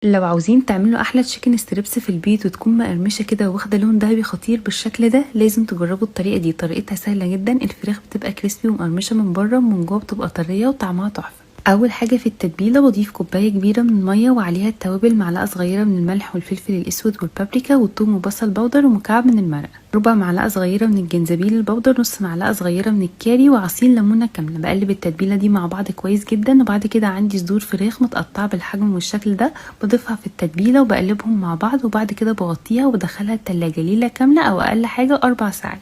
لو عاوزين تعملوا احلى تشيكن ستريبس في البيت وتكون مقرمشه كده واخده لون ذهبي خطير بالشكل ده، لازم تجربوا الطريقه دي. طريقتها سهله جدا، الفراخ بتبقى كريسبي ومقرمشه من بره ومن جوه بتبقى طريه وطعمها تحفه. اول حاجه في التتبيله بضيف كوبايه كبيره من الميه وعليها التوابل، معلقه صغيره من الملح والفلفل الاسود والبابريكا والثوم وبصل بودر ومكعب من المرقه، ربع معلقه صغيره من الجنزبيل البودر، نص معلقه صغيره من الكاري، وعصير ليمونه كامله. بقلب التتبيله دي مع بعض كويس جدا، وبعد كده عندي صدور فراخ متقطعه بالحجم والشكل ده بضيفها في التتبيله وبقلبهم مع بعض، وبعد كده بغطيها وبدخلها التلاجة ليله كامله او اقل حاجه 4 ساعات.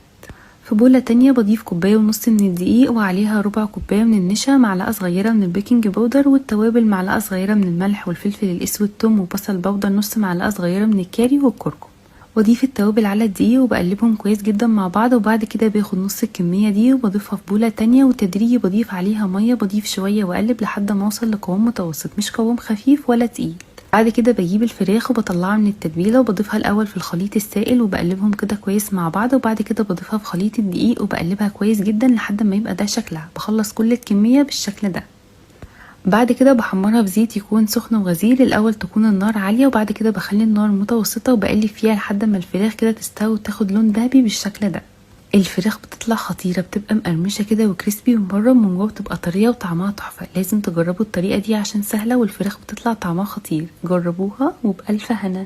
في بولة تانية بضيف كوباية ونص من الدقيق وعليها ربع كوباية من النشا، معلقة صغيرة من البيكنج باودر والتوابل، معلقة صغيرة من الملح والفلفل الاسود، توم وبصل باودر، نص معلقة صغيرة من الكاري والكركم. واضيف التوابل على الدقيق وبقلبهم كويس جدا مع بعض، وبعد كده باخد نص الكمية دي وبضيفها في بولة تانية، وتدريجي بضيف عليها مية، بضيف شوية واقلب لحد ما اوصل لقوام متوسط، مش قوام خفيف ولا تقيل. بعد كده بجيب الفراخ وبطلعها من التتبيله وبضيفها الاول في الخليط السائل وبقلبهم كده كويس مع بعض، وبعد كده بضيفها في خليط الدقيق وبقلبها كويس جدا لحد ما يبقى ده شكلها. بخلص كل الكميه بالشكل ده. بعد كده بحمرها في زيت يكون سخن وغزير، الاول تكون النار عاليه، وبعد كده بخلي النار متوسطه وبقلب فيها لحد ما الفراخ كده تستوي وتاخد لون ذهبي بالشكل ده. الفراخ بتطلع خطيره، بتبقى مقرمشه كده وكريسبي من بره ومن جوه بتبقى طريه وطعمها تحفه. لازم تجربوا الطريقه دي عشان سهله والفراخ بتطلع طعمها خطير. جربوها وبألف هنا.